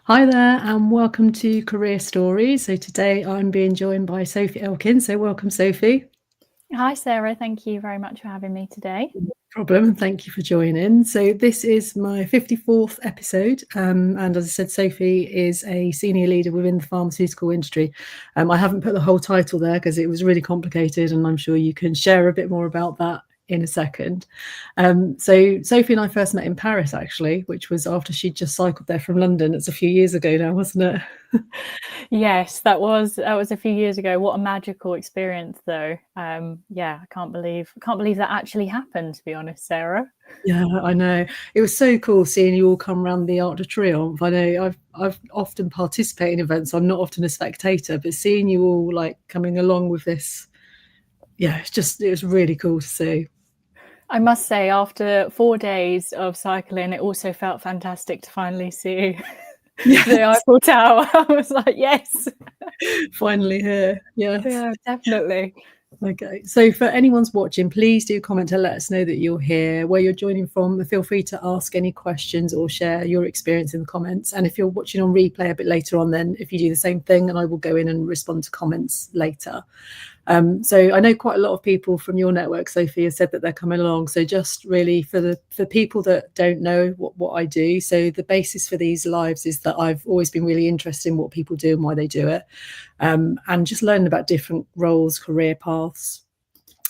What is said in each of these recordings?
Hi there and welcome to Career Stories. So today I'm being joined by Sophie Elkins. So welcome, Sophie. Hi, Sarah. Thank you very much for having me today. No problem, and thank you for joining. So this is my 54th episode, and as I said, Sophie is a senior leader within the pharmaceutical industry. I haven't put the whole title there because it was really complicated, and I'm sure you can share a bit more about that in a second. So Sophie and I first met in Paris, actually, which was after she'd just cycled there from London. It's a few years ago now, wasn't it? Yes, that was a few years ago. What a magical experience, though. Yeah, I can't believe that actually happened, to be honest, Sarah. Yeah, I know. It was so cool seeing you all come around the Arc de Triomphe. I know I've often participated in events. So I'm not often a spectator, but seeing you all like coming along with this, yeah, it was really cool to see. I must say, after 4 days of cycling, it also felt fantastic to finally see Yeah, the Eiffel Tower. I was like, yes. finally here. Yes. Yeah, definitely. Okay, so for anyone's watching, please do comment to let us know that you're here, where you're joining from. Feel free to ask any questions or share your experience in the comments. And if you're watching on replay a bit later on, then if you do the same thing, and I will go in and respond to comments later. So I know quite a lot of people from your network, Sophie, have said that they're coming along. So just really for people that don't know what I do. So the basis for these lives is that I've always been really interested in what people do and why they do it. And just learning about different roles, career paths,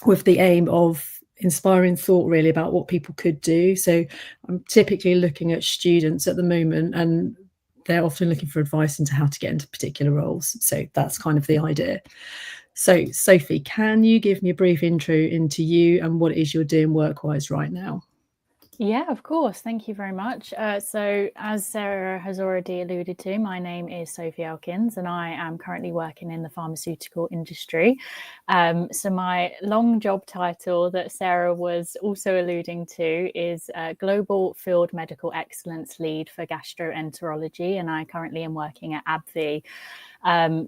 with the aim of inspiring thought really about what people could do. So I'm typically looking at students at the moment, and they're often looking for advice into how to get into particular roles. So that's kind of the idea. So Sophie, can you give me a brief intro into you and what it is you're doing work-wise right now? Yeah, of course. Thank you very much. So as Sarah has already alluded to, my name is Sophie Elkins and I am currently working in the pharmaceutical industry. So my long job title that Sarah was also alluding to is Global Field Medical Excellence Lead for Gastroenterology, and I currently am working at AbbVie.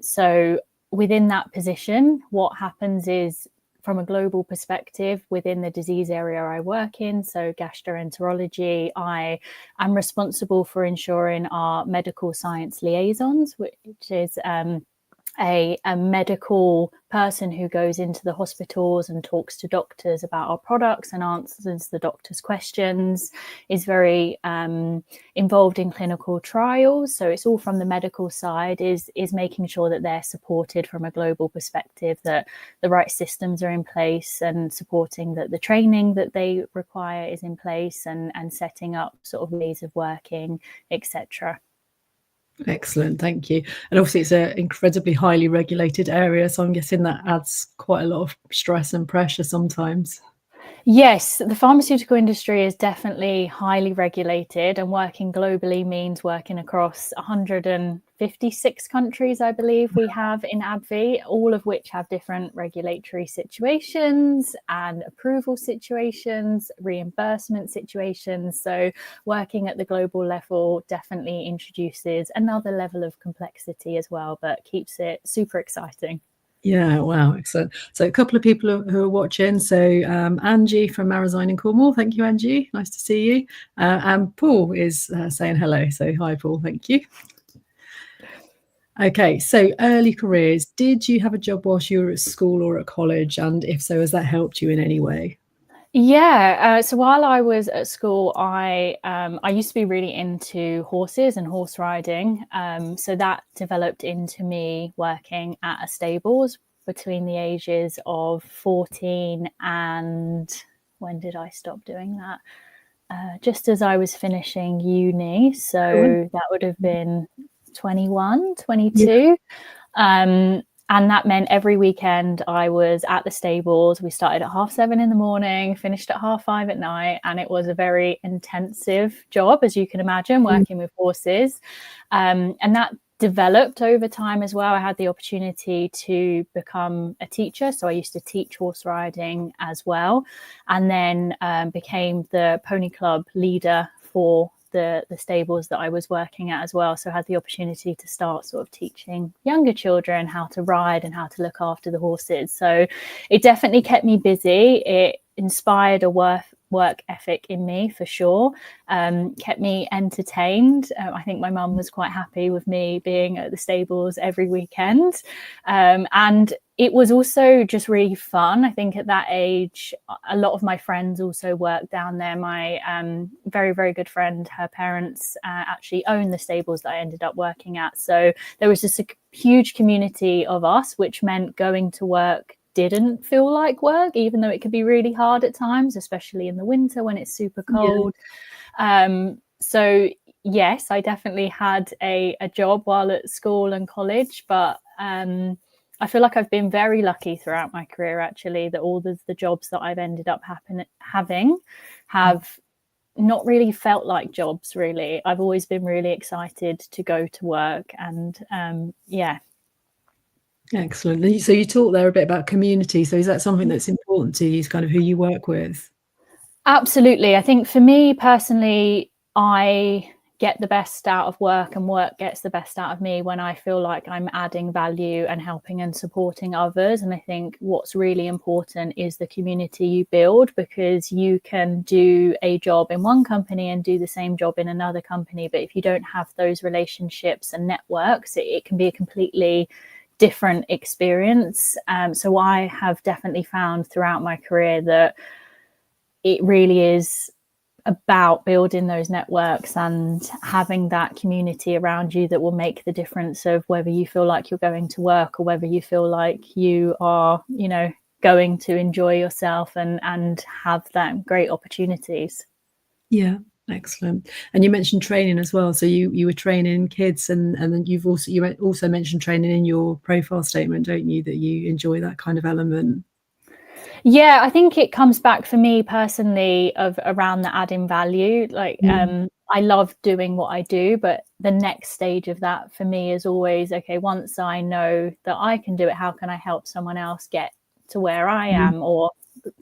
So within that position, what happens is, from a global perspective within the disease area I work in, so gastroenterology, I am responsible for ensuring our medical science liaisons, which is a medical person who goes into the hospitals and talks to doctors about our products and answers the doctors' questions, is very involved in clinical trials. So it's all from the medical side, is making sure that they're supported from a global perspective, that the right systems are in place, and supporting that the training that they require is in place, and setting up sort of ways of working, etc. Excellent, thank you. And obviously it's an incredibly highly regulated area, so I'm guessing that adds quite a lot of stress and pressure sometimes. Yes, the pharmaceutical industry is definitely highly regulated, and working globally means working across 156 countries, I believe we have in AbbVie, all of which have different regulatory situations and approval situations, reimbursement situations. So working at the global level definitely introduces another level of complexity as well, but keeps it super exciting. Yeah, wow, excellent. So a couple of people who are watching. So Angie from Marizine in Cornwall. Thank you, Angie. Nice to see you. And Paul is saying hello. So hi, Paul. Thank you. Okay, so early careers. Did you have a job whilst you were at school or at college? And if so, has that helped you in any way? Yeah, so while I was at school, I used to be really into horses and horse riding. So that developed into me working at a stables between the ages of 14 and, when did I stop doing that? Just as I was finishing uni. So that would have been 21, 22. And that meant every weekend I was at the stables. We started at 7:30 in the morning, finished at 5:30 at night. And it was a very intensive job, as you can imagine, working with horses. And that developed over time as well. I had the opportunity to become a teacher. So I used to teach horse riding as well. And then became the pony club leader for the stables that I was working at as well. So I had the opportunity to start sort of teaching younger children how to ride and how to look after the horses. So it definitely kept me busy. It inspired a work ethic in me for sure. Kept me entertained. I think my mum was quite happy with me being at the stables every weekend. And it was also just really fun. I think at that age, a lot of my friends also worked down there. My very, very good friend, her parents actually own the stables that I ended up working at. So there was just a huge community of us, which meant going to work didn't feel like work, even though it could be really hard at times, especially in the winter when it's super cold. So yes, I definitely had a job while at school and college, but I feel like I've been very lucky throughout my career, actually, that all the jobs that I've ended up having have not really felt like jobs, really. I've always been really excited to go to work, and Excellent. So you talked there a bit about community. So is that something that's important to you, kind of who you work with? Absolutely. I think for me personally, I get the best out of work and work gets the best out of me when I feel like I'm adding value and helping and supporting others. And I think what's really important is the community you build, because you can do a job in one company and do the same job in another company. But if you don't have those relationships and networks, it can be a completely different experience. So I have definitely found throughout my career that it really is about building those networks and having that community around you that will make the difference of whether you feel like you're going to work or whether you feel like you are, going to enjoy yourself and have that great opportunities. Yeah, excellent. And you mentioned training as well. So you were training kids, and then you also mentioned training in your profile statement, don't you, that you enjoy that kind of element? Yeah, I think it comes back for me personally of around the adding value. Like, I love doing what I do, but the next stage of that for me is always, okay, once I know that I can do it, how can I help someone else get to where I am or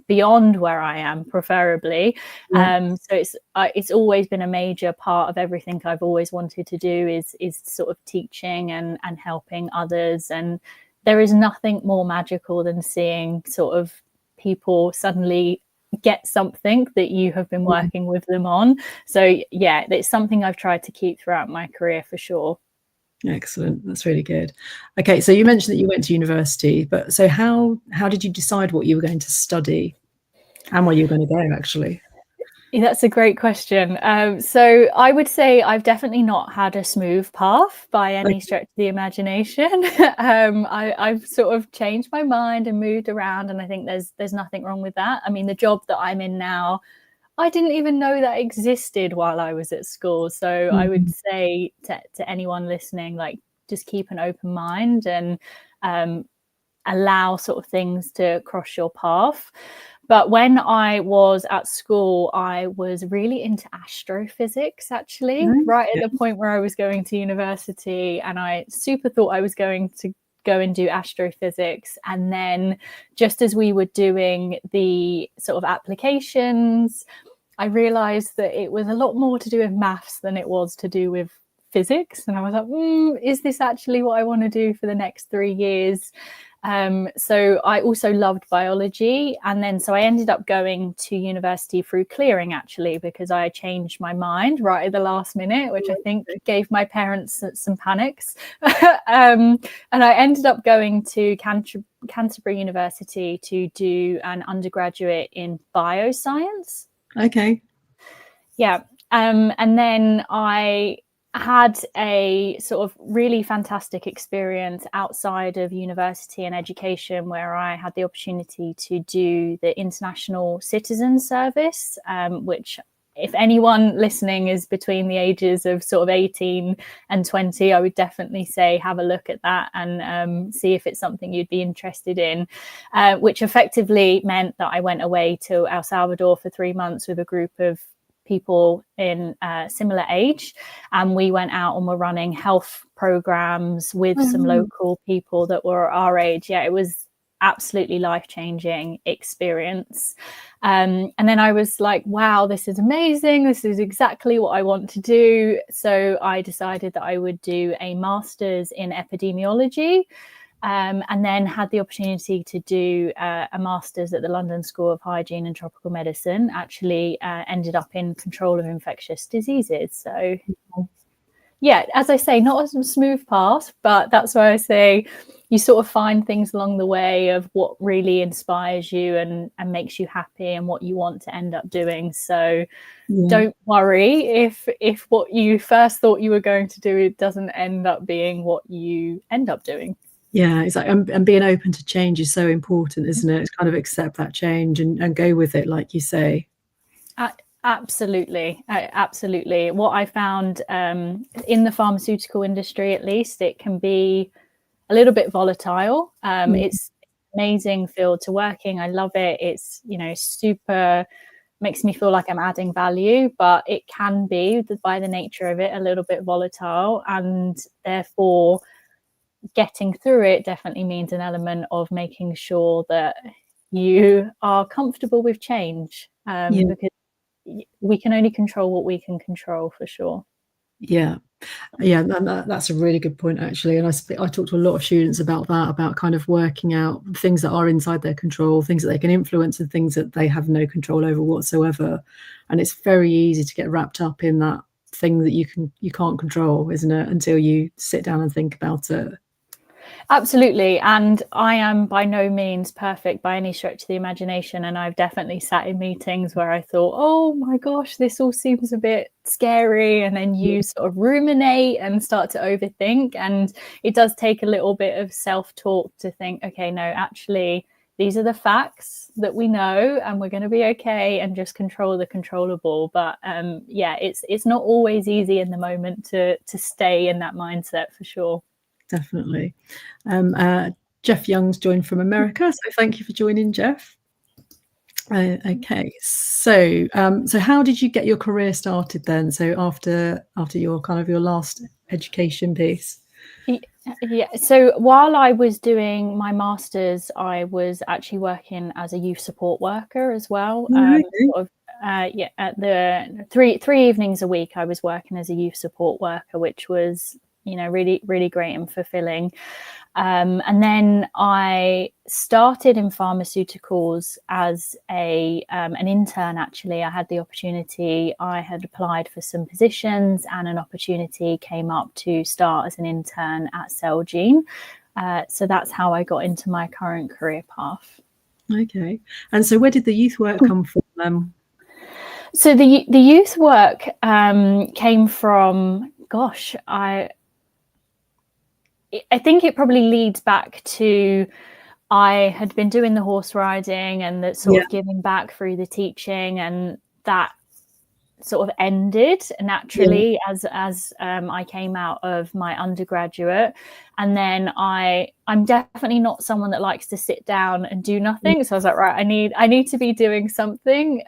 beyond where I am, preferably. So it's always been a major part of everything I've always wanted to do is sort of teaching and helping others. And there is nothing more magical than seeing sort of people suddenly get something that you have been working with them on. So yeah, it's something I've tried to keep throughout my career for sure. Excellent. That's really good. Okay, so you mentioned that you went to university, but so how did you decide what you were going to study and where you were going to go, actually? That's a great question. So I would say I've definitely not had a smooth path by any stretch of the imagination. I've sort of changed my mind and moved around, and I think there's nothing wrong with that. I mean, the job that I'm in now, I didn't even know that existed while I was at school. So I would say to anyone listening, like, just keep an open mind and allow sort of things to cross your path. But when I was at school, I was really into astrophysics, actually, right at the point where I was going to university. And I super thought I was going to go and do astrophysics. And then just as we were doing the sort of applications, I realized that it was a lot more to do with maths than it was to do with physics. And I was like, is this actually what I want to do for the next 3 years? So I also loved biology. And then so I ended up going to university through clearing, actually, because I changed my mind right at the last minute, which I think gave my parents some panics. And I ended up going to Canterbury University to do an undergraduate in bioscience. Okay. Yeah. And then I had a sort of really fantastic experience outside of university and education, where I had the opportunity to do the International Citizen Service, which, if anyone listening is between the ages of sort of 18 and 20, I would definitely say have a look at that and see if it's something you'd be interested in, which effectively meant that I went away to El Salvador for 3 months with a group of people in similar age, and we went out and were running health programs with some local people that were our age. Yeah, it was absolutely life-changing experience. And then I was like, wow, this is amazing, this is exactly what I want to do. So I decided that I would do a master's in epidemiology. and then had the opportunity to do a master's at the London School of Hygiene and Tropical Medicine. Actually ended up in control of infectious diseases. So yeah, as I say, not a smooth path, but that's why I say you sort of find things along the way of what really inspires you and makes you happy and what you want to end up doing. So don't worry if what you first thought you were going to do, it doesn't end up being what you end up doing. Yeah, it's like, and being open to change is so important, isn't it? It's kind of accept that change and go with it, like you say. Absolutely. Absolutely. What I found in the pharmaceutical industry, at least, it can be a little bit volatile. It's an amazing field to work in. I love it. It's, super, makes me feel like I'm adding value, but it can be, by the nature of it, a little bit volatile. And therefore, getting through it definitely means an element of making sure that you are comfortable with change, because we can only control what we can control, for sure. Yeah, that's a really good point, actually. And I talk to a lot of students about that, about kind of working out things that are inside their control, things that they can influence, and things that they have no control over whatsoever. And it's very easy to get wrapped up in that thing that you can't control, isn't it, until you sit down and think about it. Absolutely. And I am by no means perfect by any stretch of the imagination. And I've definitely sat in meetings where I thought, oh my gosh, this all seems a bit scary. And then you sort of ruminate and start to overthink. And it does take a little bit of self-talk to think, okay, no, actually, these are the facts that we know, and we're going to be okay, and just control the controllable. But it's not always easy in the moment to stay in that mindset, for sure. Definitely. Jeff Young's joined from America, so thank you for joining, Jeff. Okay, so how did you get your career started then? So after your last education piece? Yeah, so while I was doing my master's, I was actually working as a youth support worker as well. At the three evenings a week, I was working as a youth support worker, which was really, really great and fulfilling. And then I started in pharmaceuticals as an intern. Actually, I had the opportunity. I had applied for some positions, and an opportunity came up to start as an intern at Celgene. So that's how I got into my current career path. Okay, and so where did the youth work come from? So the youth work came from, I think it probably leads back to, I had been doing the horse riding and the sort of giving back through the teaching, and that sort of ended naturally as I came out of my undergraduate. And then I'm definitely not someone that likes to sit down and do nothing. So I was like, right, I need to be doing something.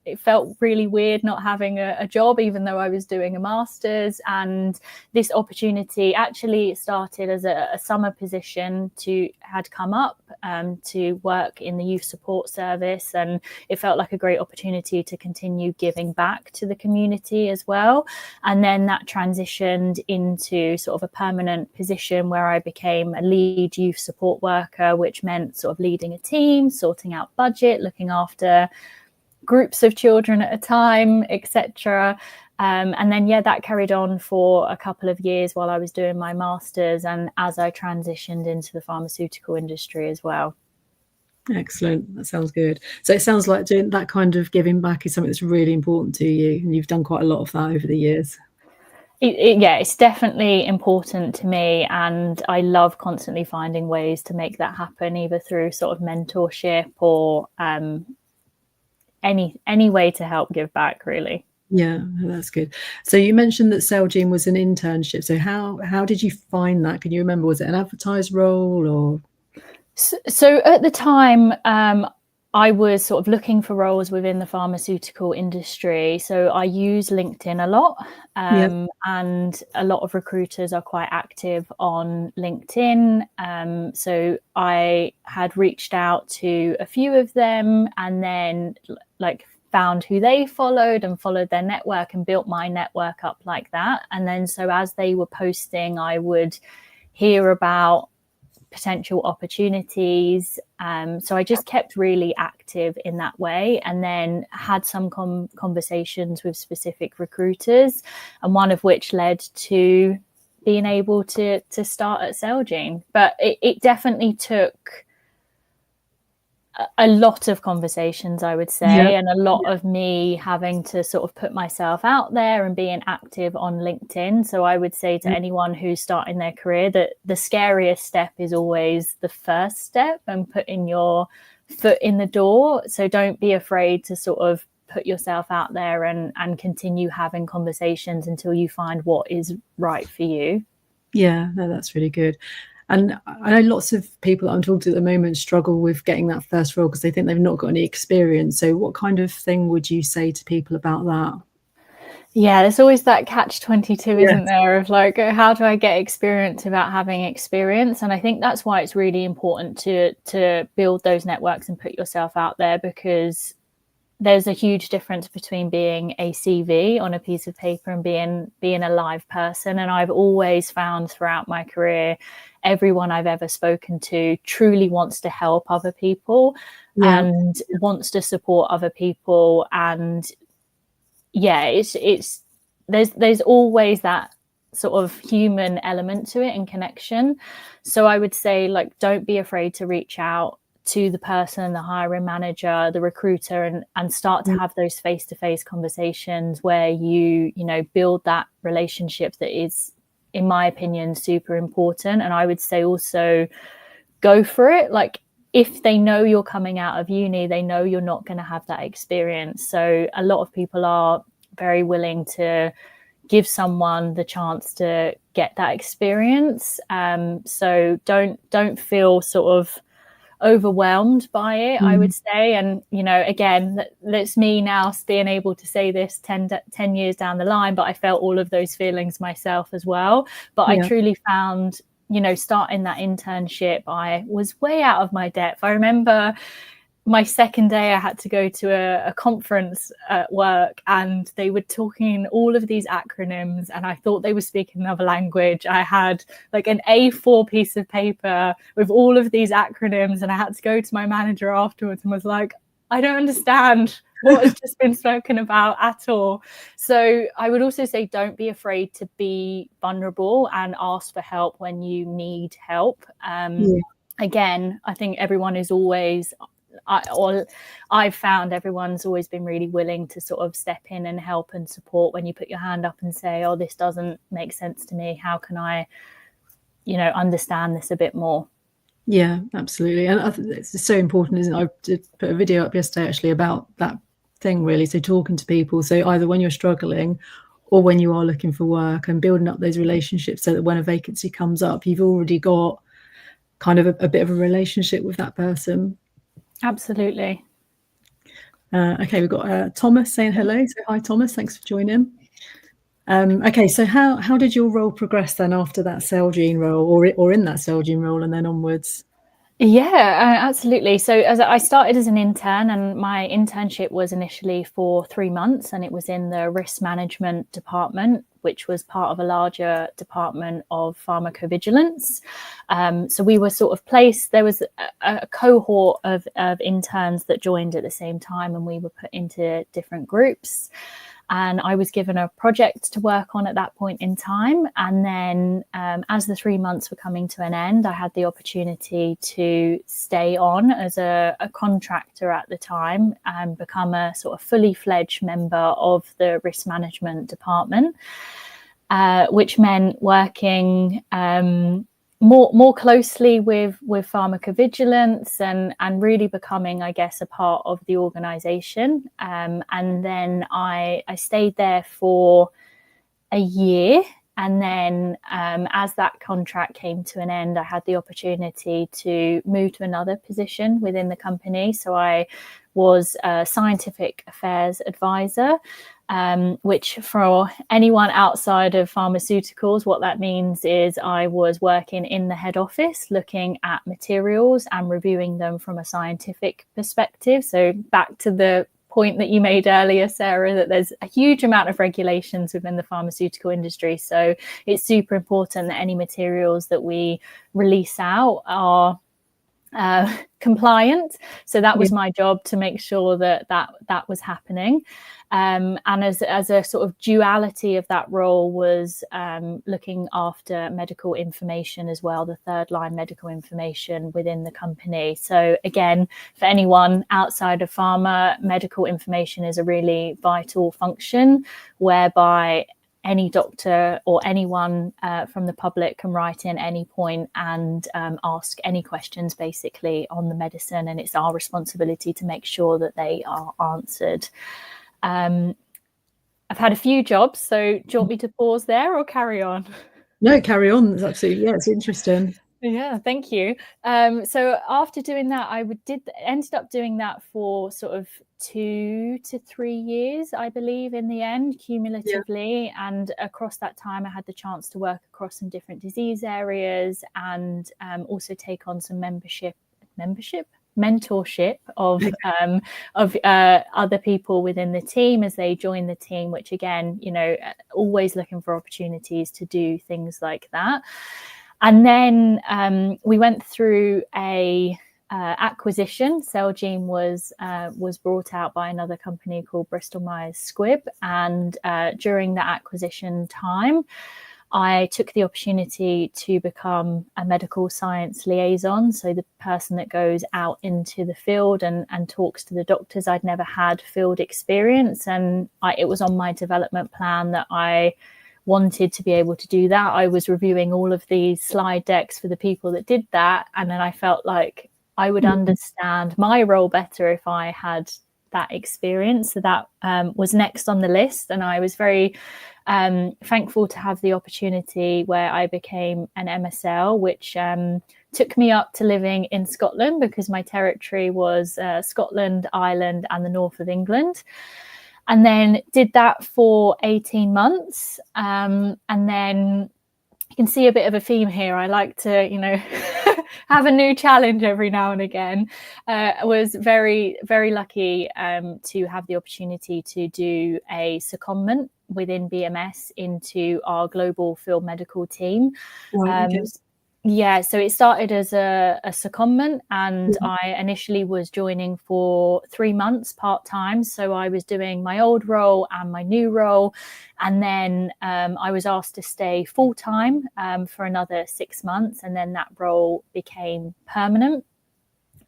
It felt really weird not having a job, even though I was doing a master's. And this opportunity actually started as a summer position had come up to work in the youth support service. And it felt like a great opportunity to continue giving back to the community as well. And then that transitioned into sort of a permanent position where I became a lead youth support worker, which meant sort of leading a team, sorting out budget, looking after groups of children at a time, etc. And then that carried on for a couple of years while I was doing my master's, and as I transitioned into the pharmaceutical industry as well. Excellent. That sounds good. So it sounds like doing that kind of giving back is something that's really important to you, and you've done quite a lot of that over the years. It's definitely important to me, and I love constantly finding ways to make that happen, either through sort of mentorship or any way to help give back, really. Yeah, that's good. So you mentioned that Celgene was an internship. So how did you find that? Can you remember? Was it an advertised role or? So at the time, I was sort of looking for roles within the pharmaceutical industry. So I use LinkedIn a lot, and a lot of recruiters are quite active on LinkedIn. So I had reached out to a few of them, and then found who they followed and followed their network and built my network up like that. And then so as they were posting, I would hear about potential opportunities. So I just kept really active in that way, and then had some conversations with specific recruiters, and one of which led to being able to start at Celgene. But it definitely took a lot of conversations, I would say, and a lot of me having to sort of put myself out there and being active on LinkedIn. So I would say to anyone who's starting their career that the scariest step is always the first step and putting your foot in the door. So don't be afraid to sort of put yourself out there and continue having conversations until you find what is right for you. Yeah, no, that's really good. And I know lots of people that I'm talking to at the moment struggle with getting that first role because they think they've not got any experience. So what kind of thing would you say to people about that? Yeah, there's always that catch-22, isn't there, of like, how do I get experience without having experience? And I think that's why it's really important to build those networks and put yourself out there, because there's a huge difference between being a CV on a piece of paper and being a live person. And I've always found throughout my career, everyone I've ever spoken to truly wants to help other people and wants to support other people. And it's there's always that sort of human element to it and connection. So I would say, like, don't be afraid to reach out to the person, the hiring manager, the recruiter, and start to have those face-to-face conversations where you build that relationship that is, in my opinion, super important. And I would say also go for it. Like, if they know you're coming out of uni, they know you're not going to have that experience. So a lot of people are very willing to give someone the chance to get that experience. So don't feel sort of overwhelmed by it, I would say. And again, that's me now being able to say this 10 years down the line, but I felt all of those feelings myself as well. But I truly found, starting that internship, I was way out of my depth. I remember my second day, I had to go to a conference at work, and they were talking all of these acronyms, and I thought they were speaking another language. I had like an A4 piece of paper with all of these acronyms, and I had to go to my manager afterwards and was like, I don't understand what has just been spoken about at all. So I would also say, don't be afraid to be vulnerable and ask for help when you need help. Again, I think everyone is always... I've found everyone's always been really willing to sort of step in and help and support when you put your hand up and say, oh, this doesn't make sense to me. How can I, understand this a bit more? Yeah, absolutely. And I think it's so important, isn't it? I did put a video up yesterday actually about that thing, really. So talking to people. So either when you're struggling or when you are looking for work, and building up those relationships so that when a vacancy comes up, you've already got kind of a bit of a relationship with that person. Absolutely. Okay, we've got Thomas saying hello. So hi, Thomas. Thanks for joining. Okay, so how did your role progress then after that Celgene role, or in that Celgene role, and then onwards? Yeah, absolutely. So as I started as an intern, and my internship was initially for 3 months, and it was in the risk management department, which was part of a larger department of pharmacovigilance. So we were sort of placed, there was a cohort of interns that joined at the same time, and we were put into different groups. And I was given a project to work on at that point in time. And then as the 3 months were coming to an end, I had the opportunity to stay on as a contractor at the time and become a sort of fully fledged member of the risk management department, which meant working more closely with pharmacovigilance and really becoming, I guess, a part of the organization. And then I stayed there for a year. And then as that contract came to an end, I had the opportunity to move to another position within the company. So I was a scientific affairs advisor, which for anyone outside of pharmaceuticals, what that means is I was working in the head office, looking at materials and reviewing them from a scientific perspective. So back to the point that you made earlier, Sarah, that there's a huge amount of regulations within the pharmaceutical industry. So it's super important that any materials that we release out are compliant. So that was my job, to make sure that was happening. And as a sort of duality of that role was looking after medical information as well, the third line medical information within the company. So again, for anyone outside of pharma, medical information is a really vital function whereby any doctor or anyone from the public can write in any point and ask any questions basically on the medicine, and it's our responsibility to make sure that they are answered. I've had a few jobs, so do you want me to pause there or carry on? No, carry on. It's absolutely, it's interesting. Yeah, thank you. So after doing that, I ended up doing that for sort of 2 to 3 years, I believe, in the end, cumulatively. Yeah. And across that time, I had the chance to work across some different disease areas and also take on some mentorship of other people within the team as they join the team, which again, always looking for opportunities to do things like that. And then we went through a acquisition. Celgene was brought out by another company called Bristol Myers Squibb, and during the acquisition time, I took the opportunity to become a medical science liaison, so the person that goes out into the field and talks to the doctors. I'd never had field experience, and it was on my development plan that I wanted to be able to do that. I was reviewing all of these slide decks for the people that did that, and then I felt like I would understand my role better if I had that experience. So that was next on the list, and I was very thankful to have the opportunity where I became an MSL, which took me up to living in Scotland, because my territory was Scotland, Ireland and the north of England. And then did that for 18 months. And then you can see a bit of a theme here. I like to, have a new challenge every now and again. I was very, very lucky to have the opportunity to do a secondment within BMS into our global field medical team. Yeah, so it started as a secondment, and I initially was joining for 3 months part-time. So I was doing my old role and my new role. And then I was asked to stay full-time for another 6 months. And then that role became permanent.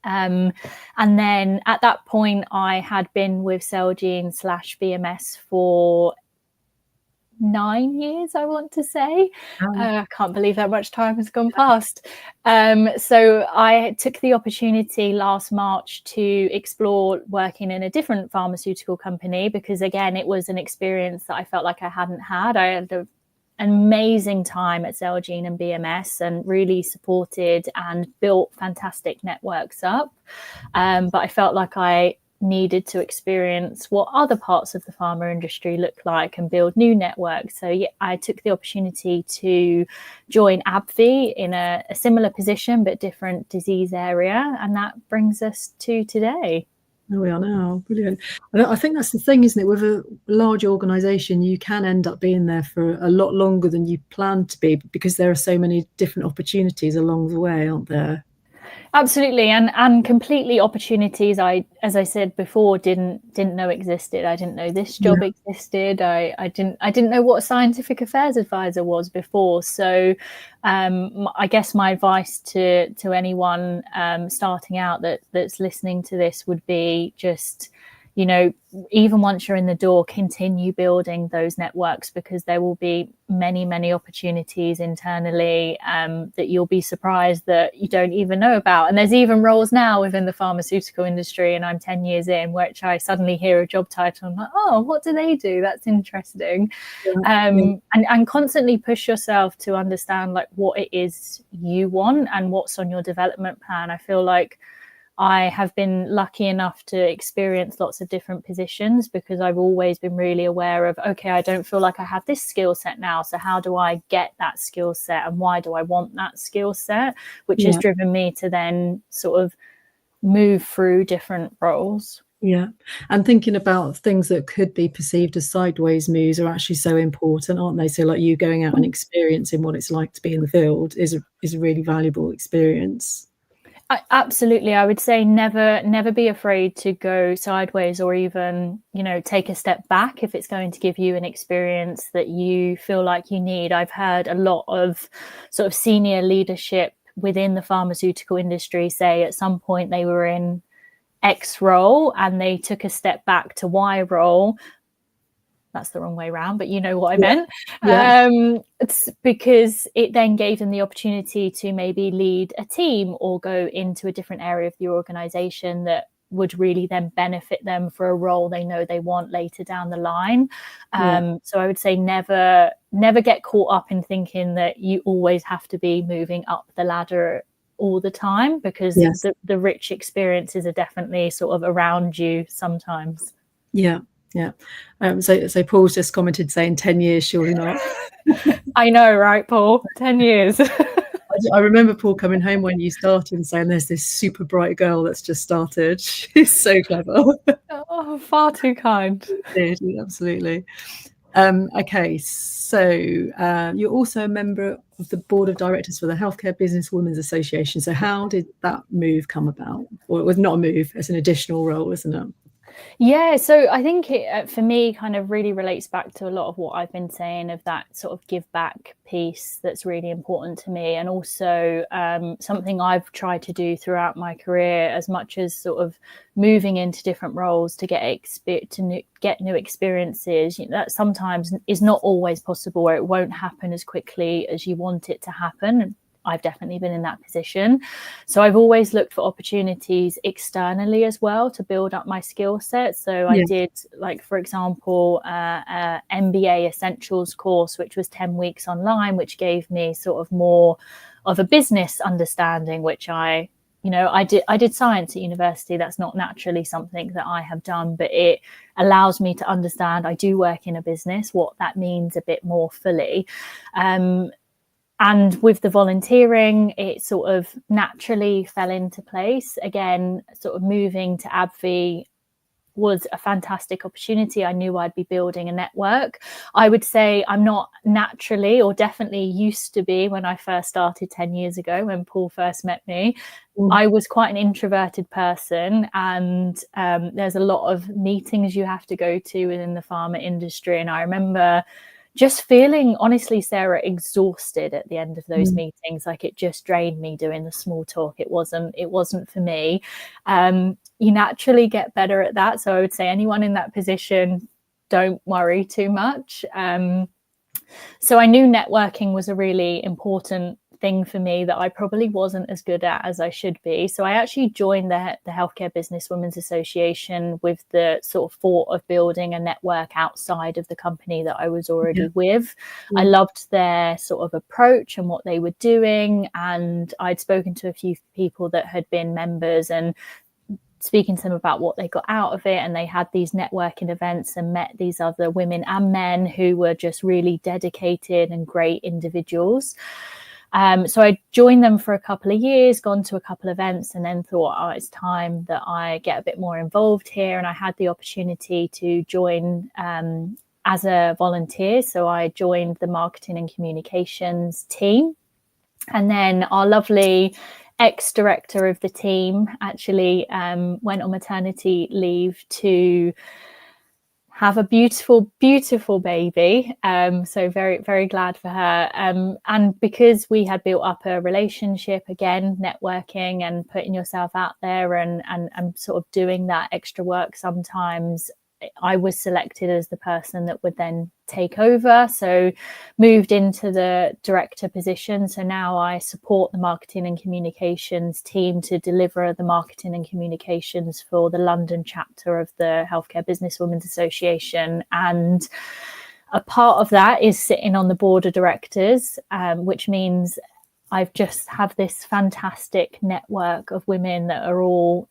And then at that point, I had been with Celgene / BMS for 9 years, I want to say. I can't believe how much time has gone past. So I took the opportunity last March to explore working in a different pharmaceutical company, because again, it was an experience that I felt like I hadn't had. I had an amazing time at Celgene and BMS and really supported and built fantastic networks up. But I felt like I needed to experience what other parts of the pharma industry look like and build new networks. So yeah, I took the opportunity to join AbbVie in a similar position but different disease area, and that brings us to today. There we are now. Brilliant. I think that's the thing, isn't it? With a large organisation, you can end up being there for a lot longer than you planned to be, because there are so many different opportunities along the way, aren't there? Absolutely, and completely opportunities as I said before, didn't know existed. I didn't know this job existed. I didn't know what a scientific affairs advisor was before. So I guess my advice to anyone starting out that's listening to this would be just, even once you're in the door, continue building those networks, because there will be many opportunities internally that you'll be surprised that you don't even know about. And there's even roles now within the pharmaceutical industry, and I'm 10 years in, which I suddenly hear a job title and I'm like, oh, what do they do? That's interesting. And constantly push yourself to understand like what it is you want and what's on your development plan. I feel like I have been lucky enough to experience lots of different positions, because I've always been really aware of, okay, I don't feel like I have this skill set now. So how do I get that skill set, and why do I want that skill set? Which has driven me to then sort of move through different roles. Yeah. And thinking about things that could be perceived as sideways moves are actually so important, aren't they? So like you going out and experiencing what it's like to be in the field is a really valuable experience. Absolutely. I would say never be afraid to go sideways, or even, take a step back if it's going to give you an experience that you feel like you need. I've heard a lot of sort of senior leadership within the pharmaceutical industry say at some point they were in X role and they took a step back to Y role. That's the wrong way around, but you know what I meant. Yeah. It's because it then gave them the opportunity to maybe lead a team or go into a different area of the organization that would really then benefit them for a role they know they want later down the line. So I would say never get caught up in thinking that you always have to be moving up the ladder all the time, because the rich experiences are definitely sort of around you sometimes. Yeah. So Paul's just commented saying 10 years, surely not. I know, right, Paul? 10 years. I remember Paul coming home when you started and saying there's this super bright girl that's just started. She's so clever. Oh, far too kind. Absolutely. Okay, so you're also a member of the board of directors for the Healthcare Business Women's Association. So how did that move come about? Well, it was not a move, it's an additional role, isn't it? Yeah, so I think it, for me, kind of really relates back to a lot of what I've been saying of that sort of give back piece that's really important to me, and also something I've tried to do throughout my career, as much as sort of moving into different roles to get new experiences. That sometimes is not always possible, or it won't happen as quickly as you want it to happen. I've definitely been in that position. So I've always looked for opportunities externally as well to build up my skill set. So I did, like, for example, MBA Essentials course, which was 10 weeks online, which gave me sort of more of a business understanding, which I did science at university. That's not naturally something that I have done, but it allows me to understand, I do work in a business, what that means a bit more fully. And with the volunteering, it sort of naturally fell into place. Again, sort of moving to AbbVie was a fantastic opportunity. I knew I'd be building a network. I would say I'm not naturally, or definitely used to be when I first started 10 years ago, when Paul first met me. I was quite an introverted person, and there's a lot of meetings you have to go to within the pharma industry. And I remember just feeling, honestly, Sarah, exhausted at the end of those meetings. Like, it just drained me doing the small talk. It wasn't for me. You naturally get better at that. So I would say anyone in that position, don't worry too much. So I knew networking was a really important thing for me that I probably wasn't as good at as I should be. So I actually joined the Healthcare Business Women's Association with the sort of thought of building a network outside of the company that I was already with. I loved their sort of approach and what they were doing. And I'd spoken to a few people that had been members and speaking to them about what they got out of it. And they had these networking events and met these other women and men who were just really dedicated and great individuals. So I joined them for a couple of years, gone to a couple of events, and then thought, oh, it's time that I get a bit more involved here. And I had the opportunity to join as a volunteer. So I joined the marketing and communications team. And then our lovely ex-director of the team actually went on maternity leave to have a beautiful baby. So very, very glad for her. And because we had built up a relationship, again, networking and putting yourself out there and sort of doing that extra work, sometimes I was selected as the person that would then take over. So moved into the director position. So now I support the marketing and communications team to deliver the marketing and communications for the London chapter of the Healthcare Business Women's Association. And a part of that is sitting on the board of directors, which means I've just have this fantastic network of women that are all,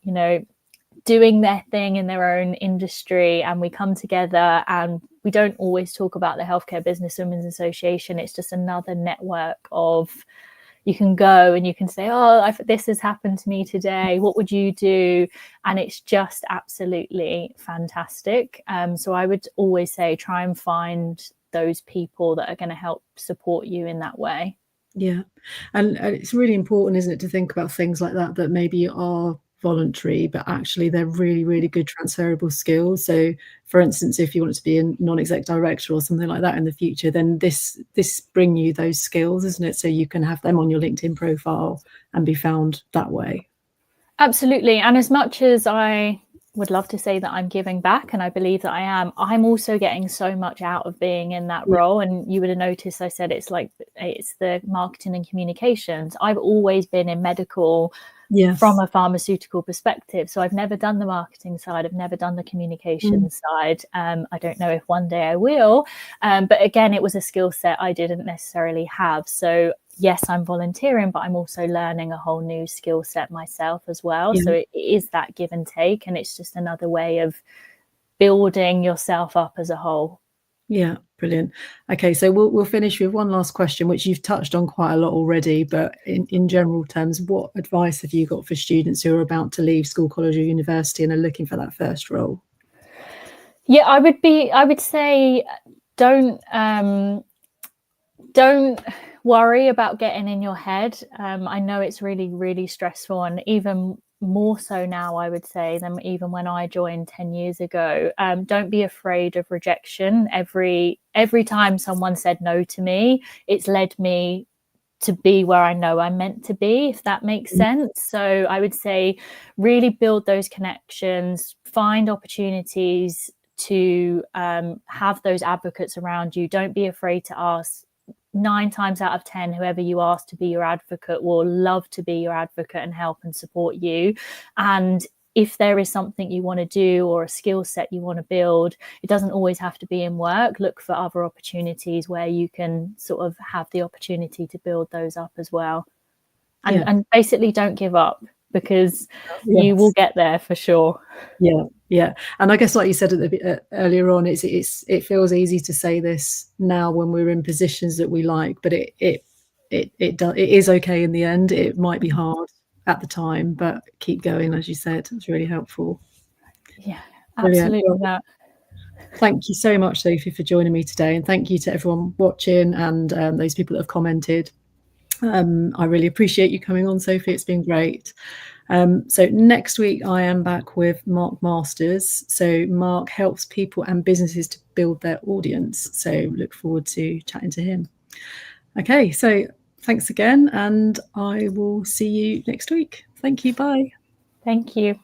doing their thing in their own industry, and we come together, and we don't always talk about the Healthcare Business Women's Association. It's just another network of you can go and you can say, oh, this has happened to me today. What would you do? And it's just absolutely fantastic. So I would always say try and find those people that are going to help support you in that way. Yeah. And it's really important, isn't it, to think about things like that maybe are voluntary, but actually they're really, really good transferable skills. So for instance, if you want to be a non-exec director or something like that in the future, then this bring you those skills, isn't it? So you can have them on your LinkedIn profile and be found that way. Absolutely. And as much as I would love to say that I'm giving back, and I believe that I am, I'm also getting so much out of being in that role. And you would have noticed I said it's the marketing and communications. I've always been in medical from a pharmaceutical perspective. So I've never done the marketing side. I've never done the communication side. I don't know if one day I will. But again, it was a skill set I didn't necessarily have. So yes, I'm volunteering, but I'm also learning a whole new skill set myself as well. So it is that give and take, and it's just another way of building yourself up as a whole. Yeah, brilliant. Okay, so we'll finish with one last question, which you've touched on quite a lot already, but in general terms, what advice have you got for students who are about to leave school, college, or university and are looking for that first role? Yeah, I would say don't worry about getting in your head. I know it's really, really stressful, and even more so now, I would say, than even when I joined 10 years ago. Don't be afraid of rejection. Every time someone said no to me, it's led me to be where I know I'm meant to be, if that makes sense. So I would say really build those connections, find opportunities to have those advocates around you. Don't be afraid to ask. 9 times out of 10, whoever you ask to be your advocate will love to be your advocate and help and support you. And if there is something you want to do or a skill set you want to build, it doesn't always have to be in work. Look for other opportunities where you can sort of have the opportunity to build those up as well. And basically don't give up, because you will get there for sure. Yeah. And I guess, like you said earlier on, it feels easy to say this now when we're in positions that we like, but it is okay in the end. It might be hard at the time, but keep going, as you said. It's really helpful. Yeah, absolutely. Well, thank you so much, Sophie, for joining me today, and thank you to everyone watching and those people that have commented. I really appreciate you coming on, Sophie. It's been great. So next week I am back with Mark Masters. So Mark helps people and businesses to build their audience. So look forward to chatting to him. Okay, so thanks again, and I will see you next week. Thank you. Bye. Thank you.